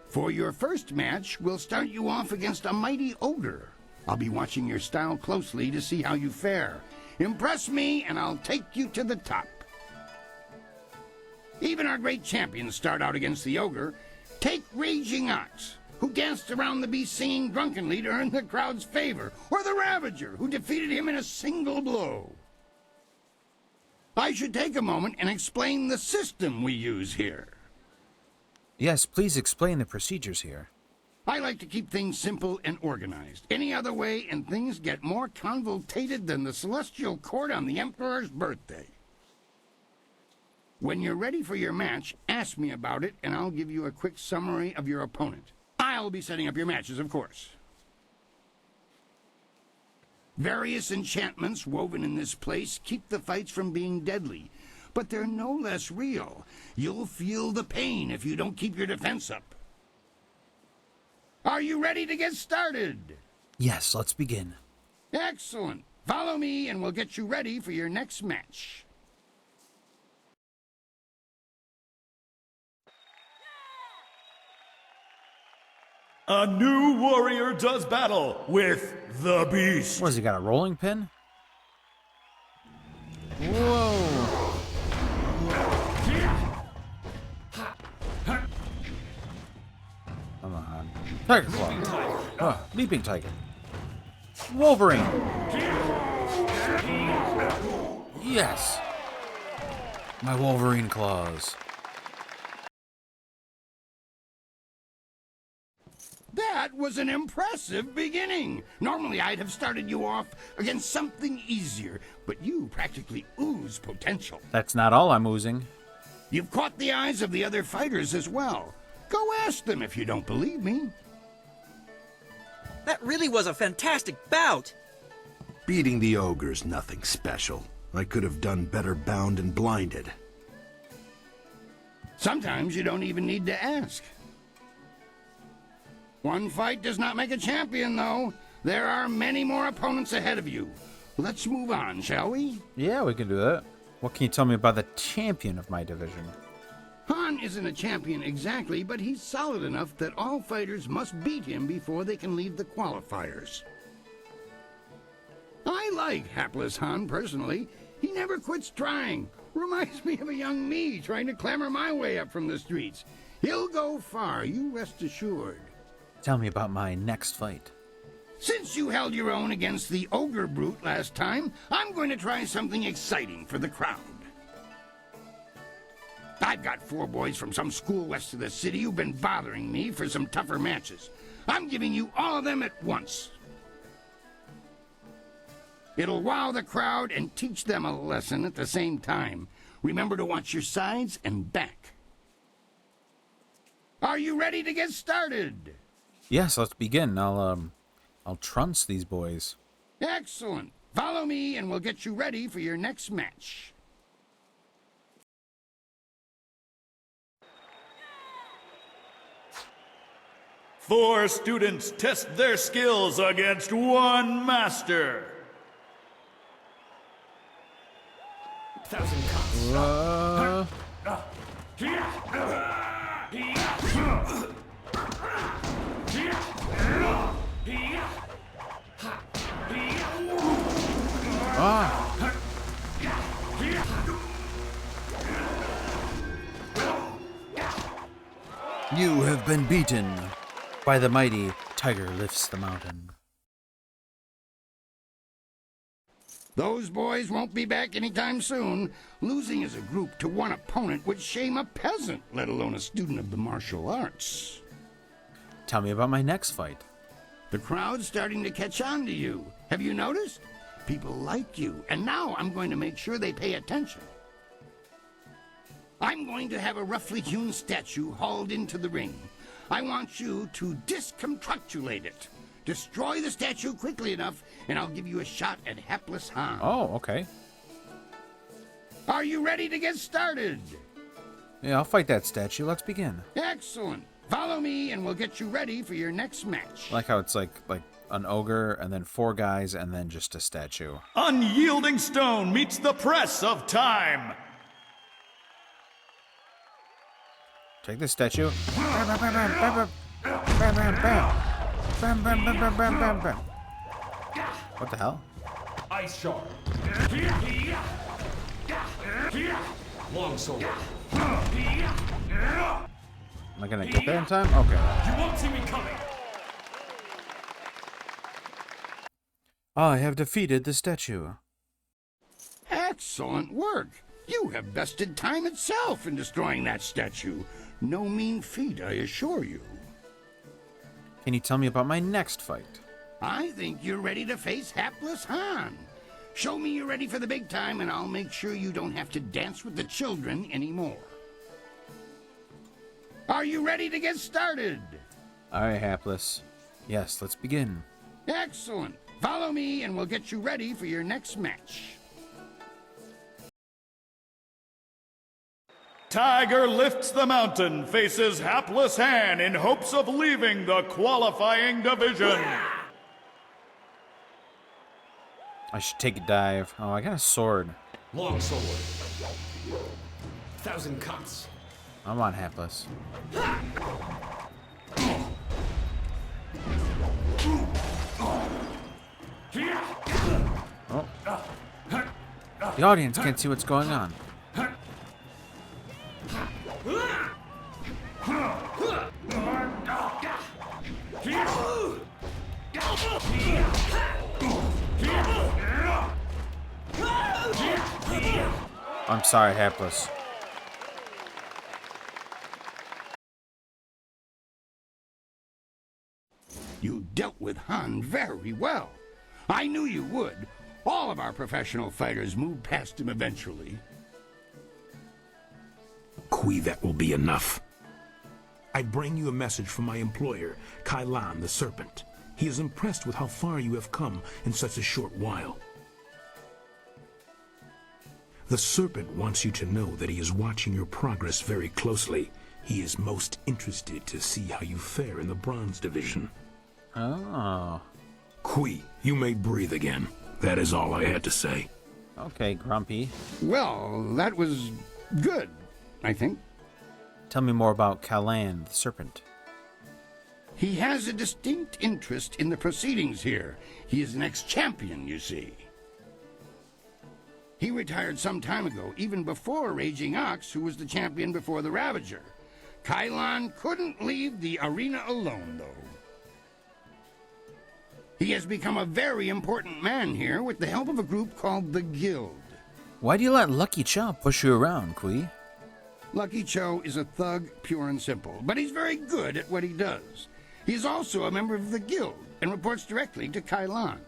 Speaker 3: For your first match, we'll start you off against a mighty ogre. I'll be watching your style closely to see how you fare. Impress me, and I'll take you to the top. Even our great champions start out against the ogre. Take Raging Ox, who danced around the beast singing drunkenly to earn the crowd's favor, or the Ravager, who defeated him in a single blow. I should take a moment and explain the system we use here.
Speaker 1: Yes, please explain the procedures here.
Speaker 3: I like to keep things simple and organized. Any other way, and things get more convoluted than the celestial court on the Emperor's birthday. When you're ready for your match, ask me about it, and I'll give you a quick summary of your opponent. I'll be setting up your matches, of course. Various enchantments woven in this place keep the fights from being deadly, but they're no less real. You'll feel the pain if you don't keep your defense up. Are you ready to get started?
Speaker 1: Yes, let's begin.
Speaker 3: Excellent. Follow me, and we'll get you ready for your next match.
Speaker 9: A new warrior does battle with the beast.
Speaker 1: What has he got, a rolling pin? Whoa! Come on. Tiger Claw. Oh, Leaping Tiger. Wolverine. Yes. My Wolverine claws.
Speaker 3: That was an impressive beginning. Normally, I'd have started you off against something easier, but you practically ooze potential.
Speaker 1: That's not all I'm oozing.
Speaker 3: You've caught the eyes of the other fighters as well. Go ask them if you don't believe me.
Speaker 4: That really was a fantastic bout.
Speaker 6: Beating the ogre's nothing special. I could have done better bound and blinded.
Speaker 3: Sometimes you don't even need to ask. One fight does not make a champion, though. There are many more opponents ahead of you. Let's move on, shall we?
Speaker 1: Yeah, we can do that. What can you tell me about the champion of my division?
Speaker 3: Han isn't a champion exactly, but he's solid enough that all fighters must beat him before they can leave the qualifiers. I like hapless Han, personally. He never quits trying. Reminds me of a young me trying to clamber my way up from the streets. He'll go far, you rest assured.
Speaker 1: Tell me about my next fight.
Speaker 3: Since you held your own against the ogre brute last time, I'm going to try something exciting for the crowd. I've got 4 boys from some school west of the city who've been bothering me for some tougher matches. I'm giving you all of them at once. It'll wow the crowd and teach them a lesson at the same time. Remember to watch your sides and back. Are you ready to get started?
Speaker 1: Yes, let's begin. I'll trounce these boys.
Speaker 3: Excellent. Follow me and we'll get you ready for your next match.
Speaker 9: Four students test their skills against one master.
Speaker 1: You have been beaten By the mighty Tiger lifts the mountain.
Speaker 3: Those boys won't be back anytime soon. Losing as a group to one opponent would shame a peasant, let alone a student of the martial arts.
Speaker 1: Tell me about my next fight.
Speaker 3: The crowd's starting to catch on to you. Have you noticed? People like you, and now I'm going to make sure they pay attention. I'm going to have a roughly hewn statue hauled into the ring. I want you to disconstructulate it. Destroy the statue quickly enough, and I'll give you a shot at Hapless Han.
Speaker 1: Oh, okay.
Speaker 3: Are you ready to get started?
Speaker 1: Yeah, I'll fight that statue. Let's begin.
Speaker 3: Excellent. Follow me, and we'll get you ready for your next match.
Speaker 1: I like how it's like an ogre, and then 4 guys, and then just a statue.
Speaker 9: Unyielding stone meets the press of time.
Speaker 1: Take this statue. Bam, bam, bam, bam, bam, bam, bam, bam. Bam, bam, bam, bam, bam, bam, bam. What the hell?
Speaker 9: Ice shard. Long sword.
Speaker 1: Am I gonna get there in time? Okay.
Speaker 9: You won't see me coming.
Speaker 1: I have defeated the statue.
Speaker 3: Excellent work. You have bested time itself in destroying that statue. No mean feat, I assure you.
Speaker 1: Can you tell me about my next fight?
Speaker 3: I think you're ready to face Hapless Han. Show me you're ready for the big time, and I'll make sure you don't have to dance with the children anymore. Are you ready to get started?
Speaker 1: All right, Hapless. Yes, let's begin.
Speaker 3: Excellent. Follow me, and we'll get you ready for your next match.
Speaker 9: Tiger lifts the mountain, faces Hapless Han in hopes of leaving the qualifying division.
Speaker 1: I should take a dive. Oh, I got a sword.
Speaker 9: Long sword. 1,000 cuts.
Speaker 1: I'm on Hapless. Oh. The audience can't see what's going on. I'm sorry, Hapless.
Speaker 3: You dealt with Han very well. I knew you would. All of our professional fighters move past him eventually.
Speaker 12: Kui, that will be enough. I bring you a message from my employer, Kailan the Serpent. He is impressed with how far you have come in such a short while. The Serpent wants you to know that he is watching your progress very closely. He is most interested to see how you fare in the Bronze Division.
Speaker 1: Oh.
Speaker 12: Kui, you may breathe again. That is all I had to say.
Speaker 1: Okay, Grumpy.
Speaker 3: Well, that was good, I think.
Speaker 1: Tell me more about Kailan the Serpent.
Speaker 3: He has a distinct interest in the proceedings here. He is an ex-champion, you see. He retired some time ago, even before Raging Ox, who was the champion before the Ravager. Kailan couldn't leave the arena alone, though. He has become a very important man here with the help of a group called the Guild.
Speaker 1: Why do you let Lucky Chow push you around, Kui?
Speaker 3: Lucky Cho is a thug, pure and simple, but he's very good at what he does. He's also a member of the Guild and reports directly to Kailan.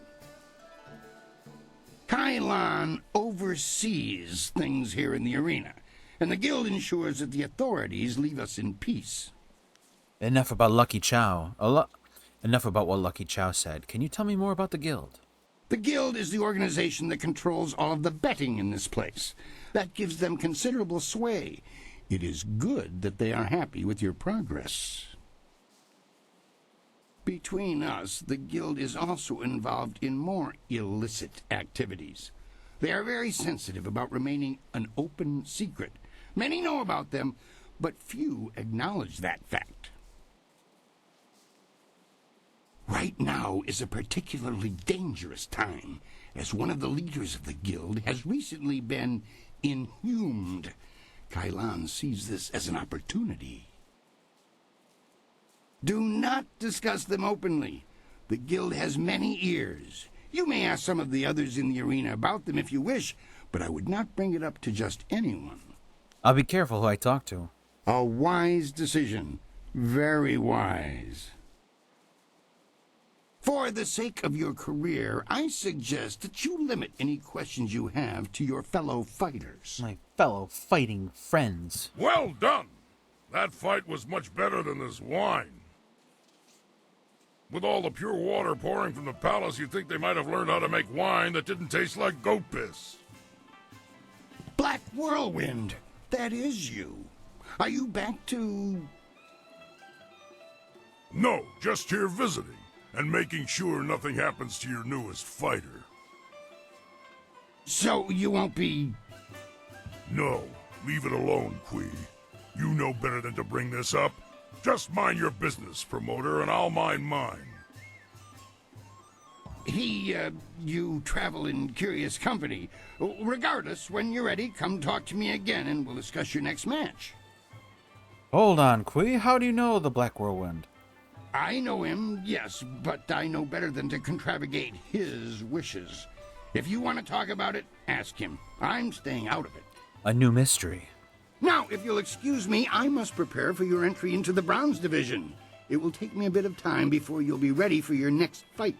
Speaker 3: Kailan oversees things here in the arena, and the Guild ensures that the authorities leave us in peace.
Speaker 1: Enough about Lucky Chow. Enough about what Lucky Chow said. Can you tell me more about the Guild?
Speaker 3: The Guild is the organization that controls all of the betting in this place. That gives them considerable sway. It is good that they are happy with your progress. Between us, the Guild is also involved in more illicit activities. They are very sensitive about remaining an open secret. Many know about them, but few acknowledge that fact. Right now is a particularly dangerous time, as one of the leaders of the Guild has recently been inhumed. Kailan sees this as an opportunity. Do not discuss them openly. The guild has many ears. You may ask some of the others in the arena about them if you wish, but I would not bring it up to just anyone.
Speaker 1: I'll be careful who I talk to.
Speaker 3: A wise decision. Very wise. For the sake of your career, I suggest that you limit any questions you have to your fellow fighters.
Speaker 1: My fellow fighting friends.
Speaker 7: Well done! That fight was much better than this wine. With all the pure water pouring from the palace, you'd think they might have learned how to make wine that didn't taste like goat piss.
Speaker 3: Black Whirlwind, that is you. Are you back to...
Speaker 7: No, just here visiting, and making sure nothing happens to your newest fighter.
Speaker 3: So you won't be...
Speaker 7: No, leave it alone, Qui. You know better than to bring this up. Just mind your business, promoter, and I'll mind mine.
Speaker 3: You travel in curious company. Regardless, when you're ready, come talk to me again and we'll discuss your next match.
Speaker 1: Hold on, Qui. How do you know the Black Whirlwind?
Speaker 3: I know him, yes, but I know better than to contravigate his wishes. If you want to talk about it, ask him. I'm staying out of it.
Speaker 1: A new mystery.
Speaker 3: Now, if you'll excuse me, I must prepare for your entry into the Bronze Division. It will take me a bit of time before you'll be ready for your next fight.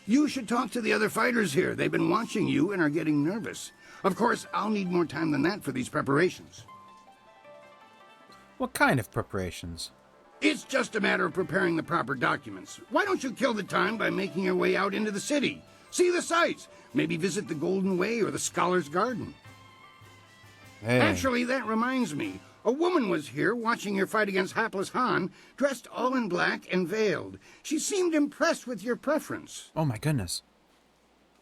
Speaker 3: You should talk to the other fighters here. They've been watching you and are getting nervous. Of course, I'll need more time than that for these preparations.
Speaker 1: What kind of preparations?
Speaker 3: It's just a matter of preparing the proper documents. Why don't you kill the time by making your way out into the city? See the sights. Maybe visit the Golden Way or the Scholar's Garden.
Speaker 1: Hey.
Speaker 3: Actually, that reminds me. A woman was here watching your fight against Hapless Han, dressed all in black and veiled. She seemed impressed with your preference.
Speaker 1: Oh my goodness.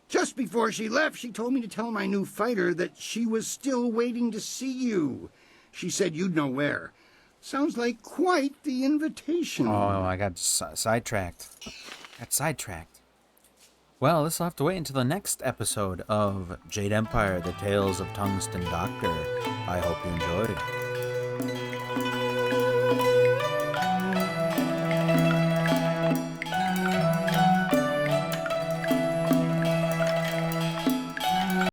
Speaker 3: Just before she left, she told me to tell my new fighter that she was still waiting to see you. She said you'd know where. Sounds like quite the invitation.
Speaker 1: Oh, I got sidetracked. Well, this will have to wait until the next episode of Jade Empire, The Tales of Tungsten Doktor. I hope you enjoyed it.